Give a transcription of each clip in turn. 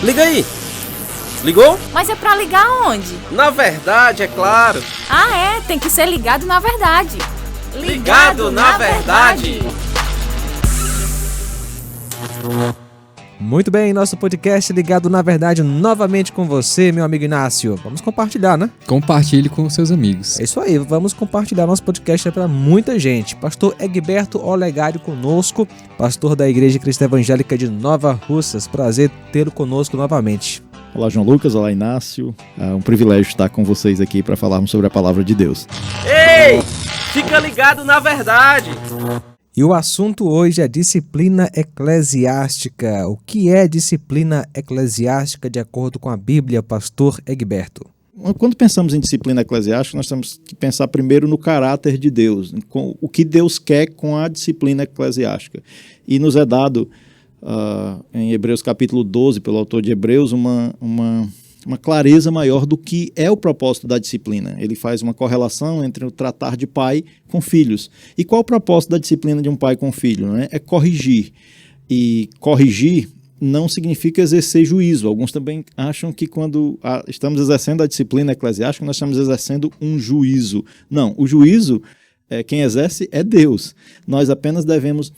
Liga aí! Ligou? Mas é pra ligar onde? Na verdade, é claro! Ah, é? Tem que ser ligado na verdade! Ligado na verdade! Muito bem, nosso podcast Ligado na Verdade novamente com você, meu amigo Inácio. Vamos compartilhar, né? Compartilhe com seus amigos. É isso aí, vamos compartilhar nosso podcast para muita gente. Pastor Egberto Olegário conosco, pastor da Igreja Cristã Evangélica de Nova Russas. Prazer tê-lo conosco novamente. Olá, João Lucas. Olá, Inácio. É um privilégio estar com vocês aqui para falarmos sobre a palavra de Deus. Ei! Fica ligado na verdade! E o assunto hoje é disciplina eclesiástica. O que é disciplina eclesiástica de acordo com a Bíblia, pastor Egberto? Quando pensamos em disciplina eclesiástica, nós temos que pensar primeiro no caráter de Deus, com o que Deus quer com a disciplina eclesiástica. E nos é dado em Hebreus capítulo 12, pelo autor de Hebreus, uma clareza maior do que é o propósito da disciplina. Ele faz uma correlação entre o tratar de pai com filhos. E qual o propósito da disciplina de um pai com filho? Né? É corrigir. E corrigir não significa exercer juízo. Alguns também acham que quando estamos exercendo a disciplina eclesiástica, nós estamos exercendo um juízo. Não, o juízo, quem exerce é Deus. Nós apenas devemos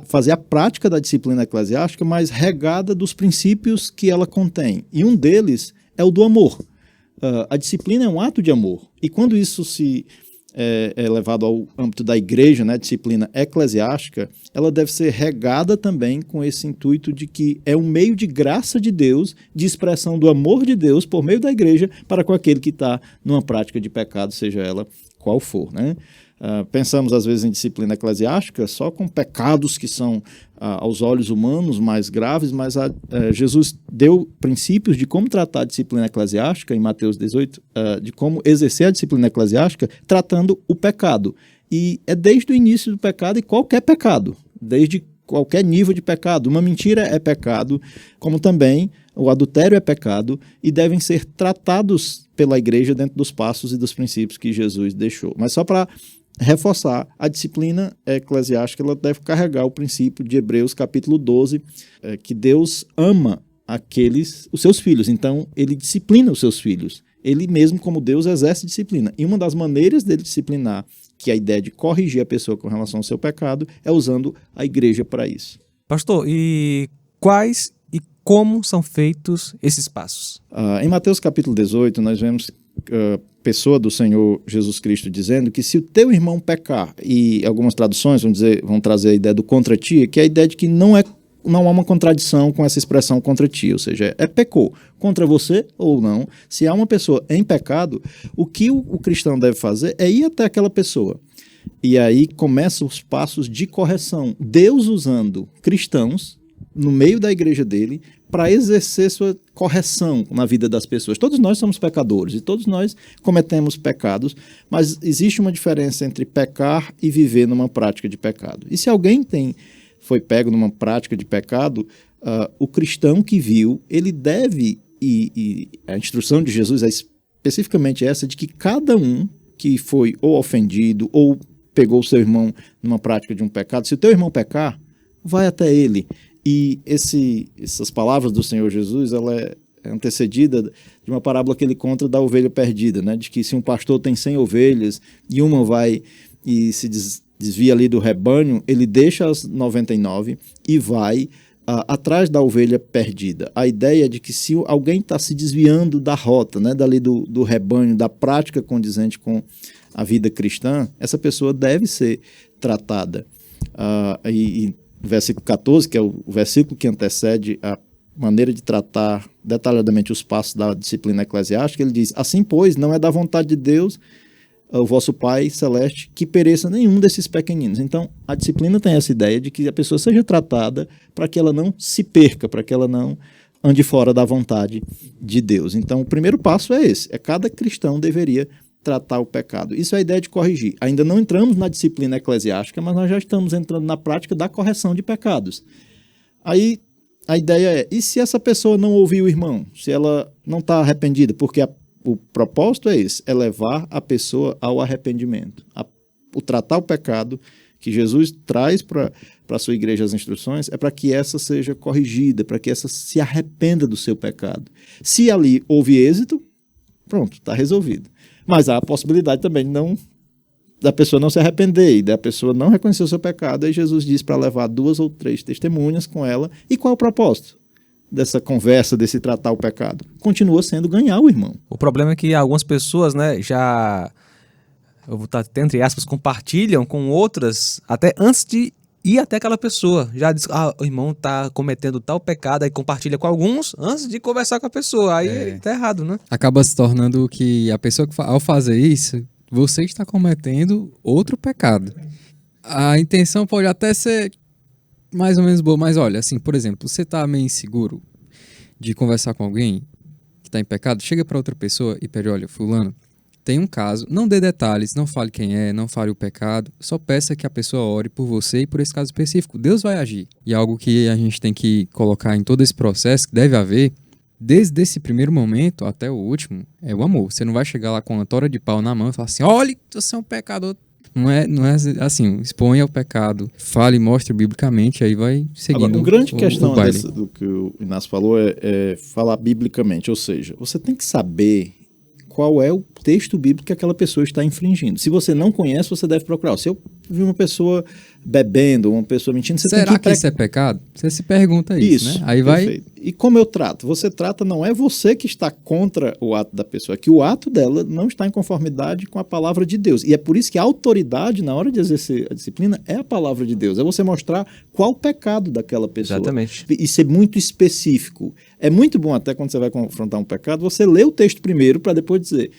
fazer a prática da disciplina eclesiástica, mas regada dos princípios que ela contém. E um deles é o do amor. A disciplina é um ato de amor. E quando isso é levado ao âmbito da igreja, né, disciplina eclesiástica, ela deve ser regada também com esse intuito de que é um meio de graça de Deus, de expressão do amor de Deus por meio da igreja para com aquele que está numa prática de pecado, seja ela qual for, né? Pensamos às vezes em disciplina eclesiástica só com pecados que são aos olhos humanos mais graves, mas Jesus deu princípios de como tratar a disciplina eclesiástica em Mateus 18, de como exercer a disciplina eclesiástica tratando o pecado. E é desde o início do pecado e qualquer pecado, desde qualquer nível de pecado. Uma mentira é pecado, como também o adultério é pecado e devem ser tratados pela igreja dentro dos passos e dos princípios que Jesus deixou. Mas só para reforçar, a disciplina eclesiástica ela deve carregar o princípio de Hebreus capítulo 12, que Deus ama os seus filhos, então ele disciplina os seus filhos. Ele mesmo, como Deus, exerce disciplina. E uma das maneiras dele disciplinar, que é a ideia de corrigir a pessoa com relação ao seu pecado, é usando a igreja para isso. Pastor, e quais e como são feitos esses passos? Em Mateus capítulo 18, nós vemos pessoa do Senhor Jesus Cristo dizendo que se o teu irmão pecar, e algumas traduções vão trazer a ideia do contra ti, que é a ideia de que não há uma contradição com essa expressão contra ti, ou seja, pecou contra você ou não. Se há uma pessoa em pecado, o que o cristão deve fazer é ir até aquela pessoa. E aí começam os passos de correção. Deus usando cristãos no meio da igreja dele para exercer sua correção na vida das pessoas. Todos nós somos pecadores e todos nós cometemos pecados, mas existe uma diferença entre pecar e viver numa prática de pecado. E se alguém foi pego numa prática de pecado, o cristão que viu, ele deve, e a instrução de Jesus é especificamente essa, de que cada um que foi ou ofendido ou pegou o seu irmão numa prática de um pecado, se o teu irmão pecar, vai até ele. E essas palavras do Senhor Jesus, ela é antecedida de uma parábola que ele conta da ovelha perdida, né? De que se um pastor tem 100 ovelhas e uma vai e se desvia ali do rebanho, ele deixa as 99 e vai atrás da ovelha perdida. A ideia é de que se alguém está se desviando da rota, né? Dali do rebanho, da prática condizente com a vida cristã, essa pessoa deve ser tratada. Versículo 14, que é o versículo que antecede a maneira de tratar detalhadamente os passos da disciplina eclesiástica, ele diz: assim, pois, não é da vontade de Deus, o vosso Pai Celeste, que pereça nenhum desses pequeninos. Então, a disciplina tem essa ideia de que a pessoa seja tratada para que ela não se perca, para que ela não ande fora da vontade de Deus. Então, o primeiro passo é esse, cada cristão deveria tratar o pecado. Isso é a ideia de corrigir. Ainda não entramos na disciplina eclesiástica, mas nós já estamos entrando na prática da correção de pecados. Aí a ideia é, e se essa pessoa não ouvir o irmão? Se ela não está arrependida? Porque o propósito é esse, é levar a pessoa ao arrependimento. O tratar o pecado que Jesus traz para para a sua igreja as instruções, é para que essa seja corrigida, para que essa se arrependa do seu pecado. Se ali houve êxito, pronto, está resolvido. Mas há a possibilidade também da pessoa não se arrepender e da pessoa não reconhecer o seu pecado. Aí Jesus diz para levar 2 ou 3 testemunhas com ela. E qual é o propósito dessa conversa, desse tratar o pecado? Continua sendo ganhar o irmão. O problema é que algumas pessoas, né, já, eu vou estar entre aspas, compartilham com outras até antes de ir até aquela pessoa. Já diz, o irmão está cometendo tal pecado, aí compartilha com alguns antes de conversar com a pessoa. Aí tá errado, né? Acaba se tornando que a pessoa que ao fazer isso, você está cometendo outro pecado. A intenção pode até ser mais ou menos boa, mas olha, assim, por exemplo, você está meio inseguro de conversar com alguém que está em pecado, chega para outra pessoa e pede, olha, fulano, tem um caso, não dê detalhes, não fale quem é, não fale o pecado, só peça que a pessoa ore por você e por esse caso específico. Deus vai agir. E algo que a gente tem que colocar em todo esse processo, que deve haver, desde esse primeiro momento até o último, é o amor. Você não vai chegar lá com uma tora de pau na mão e falar assim, olha, você é um pecador. Não é assim, exponha o pecado, fale e mostre biblicamente, aí vai seguindo. Agora, uma grande questão baile. do que o Inácio falou é falar biblicamente, ou seja, você tem que saber qual é o texto bíblico que aquela pessoa está infringindo. Se você não conhece, você deve procurar. Se eu vi uma pessoa bebendo, uma pessoa mentindo, você Será tem que... que isso é pecado? Você se pergunta isso, né? Aí perfeito. E como eu trato? Você trata, não é você que está contra o ato da pessoa, é que o ato dela não está em conformidade com a palavra de Deus. E é por isso que a autoridade, na hora de exercer a disciplina, é a palavra de Deus. É você mostrar qual o pecado daquela pessoa. Exatamente. E ser muito específico. É muito bom até quando você vai confrontar um pecado, você lê o texto primeiro para depois dizer...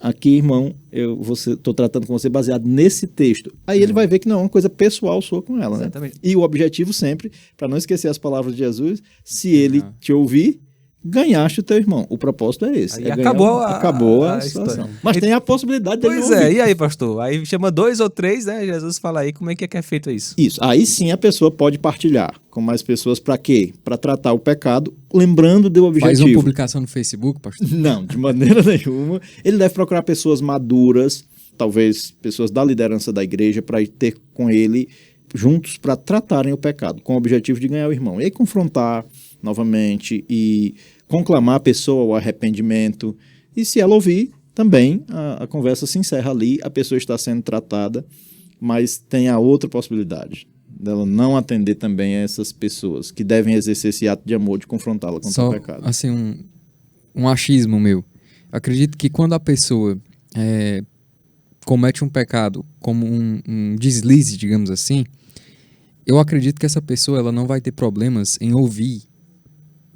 Aqui, irmão, eu estou tratando com você baseado nesse texto. Aí ele vai ver que não é uma coisa pessoal sua com ela, Exatamente. né? E o objetivo sempre, para não esquecer as palavras de Jesus, se ele te ouvir, ganhaste o teu irmão. O propósito é esse. Aí é acabou a situação. Mas tem a possibilidade dele Pois não ouvir. e aí, pastor? Aí chama 2 ou 3, né? Jesus fala aí como é que é feito isso. Isso. Aí sim a pessoa pode partilhar com mais pessoas. Para quê? Para tratar o pecado, lembrando do objetivo. Faz uma publicação no Facebook, pastor? Não, de maneira nenhuma. Ele deve procurar pessoas maduras, talvez pessoas da liderança da igreja, para ir ter com ele juntos para tratarem o pecado, com o objetivo de ganhar o irmão. E aí confrontar novamente e conclamar a pessoa ao arrependimento. E se ela ouvir, também a conversa se encerra ali, a pessoa está sendo tratada, mas tem a outra possibilidade dela não atender também a essas pessoas que devem exercer esse ato de amor, de confrontá-la contra o pecado. Assim, um achismo meu. Acredito que quando a pessoa comete um pecado como um deslize, digamos assim, eu acredito que essa pessoa ela não vai ter problemas em ouvir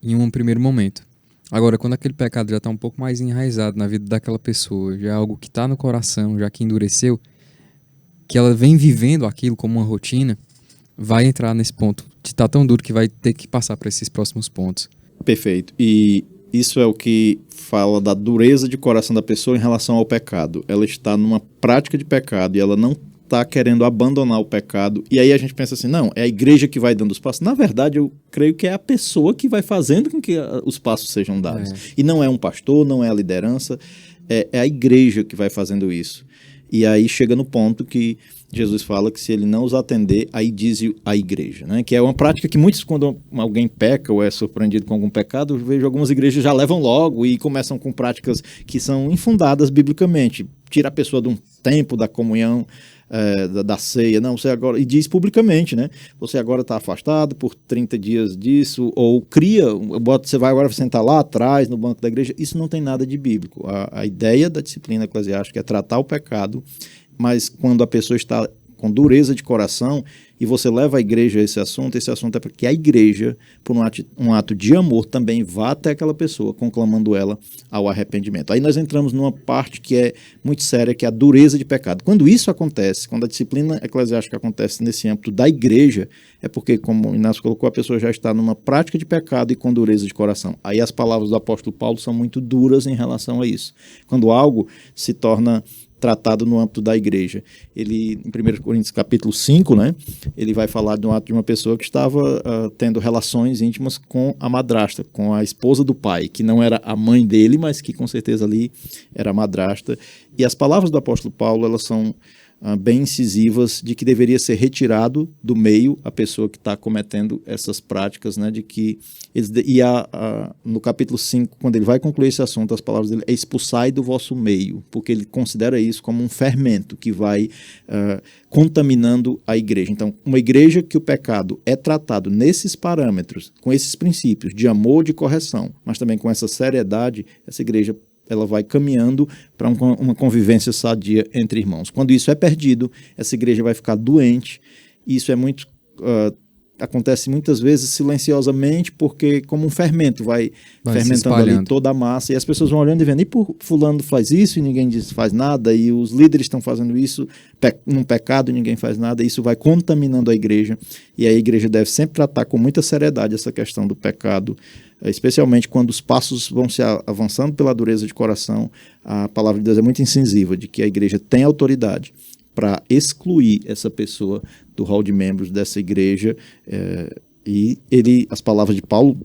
em um primeiro momento. Agora, quando aquele pecado já está um pouco mais enraizado na vida daquela pessoa, já é algo que está no coração, já que endureceu, que ela vem vivendo aquilo como uma rotina, vai entrar nesse ponto de estar tão duro que vai ter que passar para esses próximos pontos. Perfeito. E isso é o que fala da dureza de coração da pessoa em relação ao pecado. Ela está numa prática de pecado e ela não está querendo abandonar o pecado. E aí a gente pensa assim, não, é a igreja que vai dando os passos. Na verdade, eu creio que é a pessoa que vai fazendo com que os passos sejam dados. E não é um pastor, não é a liderança, é a igreja que vai fazendo isso. E aí chega no ponto que Jesus fala que se ele não os atender, aí diz a igreja, né? Que é uma prática que muitos, quando alguém peca ou é surpreendido com algum pecado, eu vejo algumas igrejas já levam logo e começam com práticas que são infundadas biblicamente. Tira a pessoa de um tempo da comunhão, da ceia, não, você agora, e diz publicamente, né? Você agora está afastado por 30 dias disso, ou você vai agora sentar lá atrás no banco da igreja. Isso não tem nada de bíblico. A ideia da disciplina eclesiástica é tratar o pecado, mas quando a pessoa está com dureza de coração e você leva a igreja a esse assunto é para que a igreja, por um ato de amor, também vá até aquela pessoa, conclamando ela ao arrependimento. Aí nós entramos numa parte que é muito séria, que é a dureza de pecado. Quando isso acontece, quando a disciplina eclesiástica acontece nesse âmbito da igreja, é porque, como o Inácio colocou, a pessoa já está numa prática de pecado e com dureza de coração. Aí as palavras do apóstolo Paulo são muito duras em relação a isso. Quando algo se torna tratado no âmbito da igreja. Ele, em 1 Coríntios capítulo 5, né, ele vai falar de um ato de uma pessoa que estava tendo relações íntimas com a madrasta, com a esposa do pai, que não era a mãe dele, mas que com certeza ali era a madrasta. E as palavras do apóstolo Paulo, elas são bem incisivas de que deveria ser retirado do meio a pessoa que está cometendo essas práticas, né, de que eles, no capítulo 5, quando ele vai concluir esse assunto, as palavras dele é expulsai do vosso meio, porque ele considera isso como um fermento que vai contaminando a igreja. Então, uma igreja que o pecado é tratado nesses parâmetros, com esses princípios de amor, de correção, mas também com essa seriedade, essa igreja ela vai caminhando para uma convivência sadia entre irmãos. Quando isso é perdido, essa igreja vai ficar doente, e isso é muito... acontece muitas vezes silenciosamente, porque como um fermento vai fermentando ali toda a massa, e as pessoas vão olhando e vendo, e por fulano faz isso e ninguém faz nada, e os líderes estão fazendo isso num pecado e ninguém faz nada, e isso vai contaminando a igreja, e a igreja deve sempre tratar com muita seriedade essa questão do pecado, especialmente quando os passos vão se avançando pela dureza de coração. A palavra de Deus é muito incisiva, de que a igreja tem autoridade para excluir essa pessoa do hall de membros dessa igreja, e as palavras de Paulo,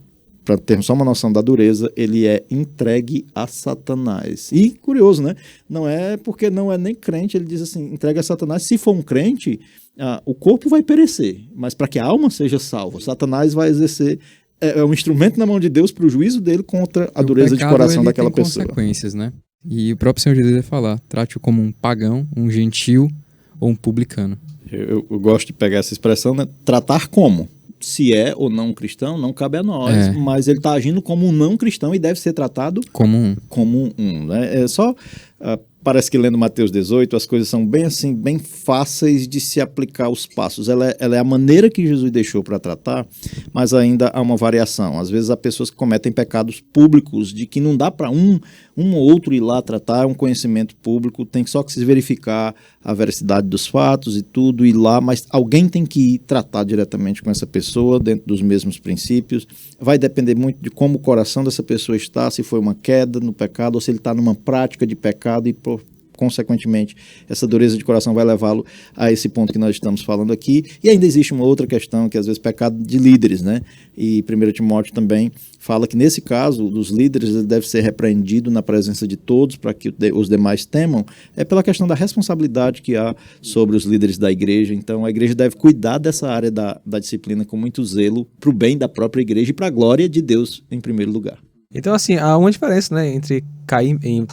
para termos só uma noção da dureza, ele é entregue a Satanás. E curioso, né? Não é porque não é nem crente, ele diz assim, entregue a Satanás. Se for um crente, o corpo vai perecer, mas para que a alma seja salva, Satanás vai exercer, é um instrumento na mão de Deus para o juízo dele contra a dureza de coração daquela pessoa. Consequências, né? E o próprio Senhor Jesus vai falar, trate-o como um pagão, um gentil ou um publicano. Eu gosto de pegar essa expressão, né? Tratar como? Se é ou não um cristão, não cabe a nós, mas ele está agindo como um não cristão e deve ser tratado como um. Né? Parece que lendo Mateus 18, as coisas são bem assim, bem fáceis de se aplicar aos passos. Ela é a maneira que Jesus deixou para tratar, mas ainda há uma variação. Às vezes há pessoas que cometem pecados públicos, de que não dá para um ou outro ir lá tratar, é um conhecimento público, tem só que se verificar a veracidade dos fatos e tudo, ir lá, mas alguém tem que ir tratar diretamente com essa pessoa, dentro dos mesmos princípios. Vai depender muito de como o coração dessa pessoa está, se foi uma queda no pecado, ou se ele está numa prática de pecado e, consequentemente, essa dureza de coração vai levá-lo a esse ponto que nós estamos falando aqui. E ainda existe uma outra questão, que às vezes pecado de líderes, né? E 1 Timóteo também fala que nesse caso, dos líderes, ele deve ser repreendido na presença de todos, para que os demais temam, pela questão da responsabilidade que há sobre os líderes da igreja. Então, a igreja deve cuidar dessa área da disciplina com muito zelo, para o bem da própria igreja e para a glória de Deus em primeiro lugar. Então, assim, há uma diferença, né, entre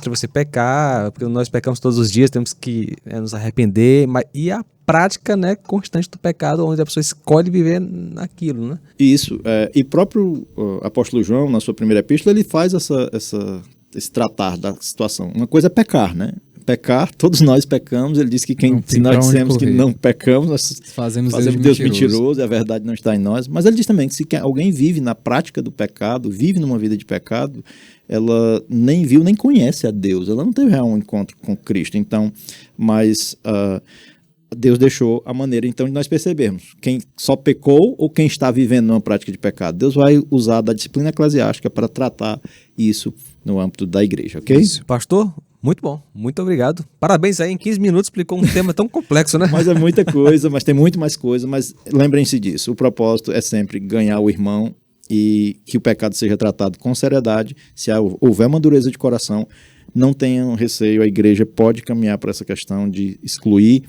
você pecar, porque nós pecamos todos os dias, temos que nos arrepender, e a prática, né, constante do pecado, onde a pessoa escolhe viver naquilo, né? Isso, e próprio apóstolo João, na sua primeira epístola, ele faz esse tratar da situação. Uma coisa é pecar, né? Pecar, todos nós pecamos. Ele diz que se nós dissemos que não pecamos, nós fazemos Deus mentiroso e a verdade não está em nós. Mas ele diz também que se alguém vive na prática do pecado, vive numa vida de pecado, ela nem viu, nem conhece a Deus. Ela não teve um encontro com Cristo. Então, mas Deus deixou a maneira, então, de nós percebermos quem só pecou ou quem está vivendo numa prática de pecado. Deus vai usar da disciplina eclesiástica para tratar isso no âmbito da igreja, ok? Isso. Pastor, muito bom, muito obrigado. Parabéns aí, em 15 minutos explicou um tema tão complexo, né? Mas é muita coisa, mas tem muito mais coisa, mas lembrem-se disso, o propósito é sempre ganhar o irmão e que o pecado seja tratado com seriedade. Se houver uma dureza de coração, não tenham receio, a igreja pode caminhar para essa questão de excluir,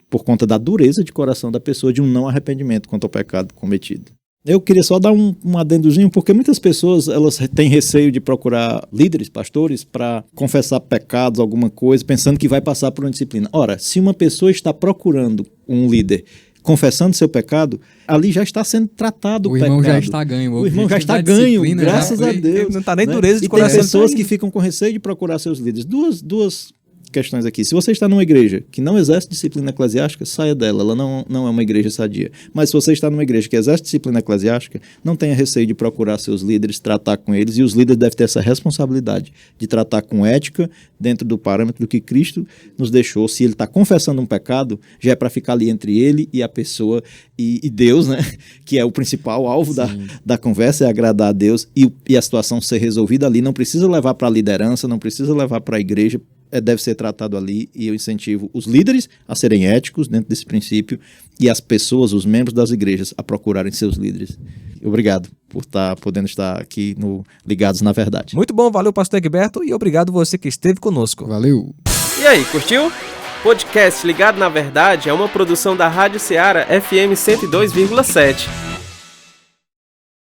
por conta da dureza de coração da pessoa, de um não arrependimento quanto ao pecado cometido. Eu queria só dar um adendozinho, porque muitas pessoas elas têm receio de procurar líderes, pastores, para confessar pecados, alguma coisa, pensando que vai passar por uma disciplina. Ora, se uma pessoa está procurando um líder confessando seu pecado, ali já está sendo tratado o pecado. O irmão já está ganho. O irmão já está ganho, graças a Deus. Não está nem dureza de coração. E tem pessoas que ficam com receio de procurar seus líderes. Duas questões aqui. Se você está numa igreja que não exerce disciplina eclesiástica, saia dela. Ela não é uma igreja sadia. Mas se você está numa igreja que exerce disciplina eclesiástica, não tenha receio de procurar seus líderes, tratar com eles, e os líderes devem ter essa responsabilidade de tratar com ética, dentro do parâmetro do que Cristo nos deixou. Se ele está confessando um pecado, já é para ficar ali entre ele e a pessoa e Deus, né? Que é o principal alvo da conversa, é agradar a Deus, e a situação ser resolvida ali. Não precisa levar para a liderança, não precisa levar para a igreja, deve ser tratado ali, e eu incentivo os líderes a serem éticos dentro desse princípio e as pessoas, os membros das igrejas, a procurarem seus líderes. Obrigado por podendo estar aqui no Ligados na Verdade. Muito bom, valeu, pastor Egberto, e obrigado você que esteve conosco. Valeu! E aí, curtiu? podcast Ligado na Verdade é uma produção da Rádio Ceará FM 102,7.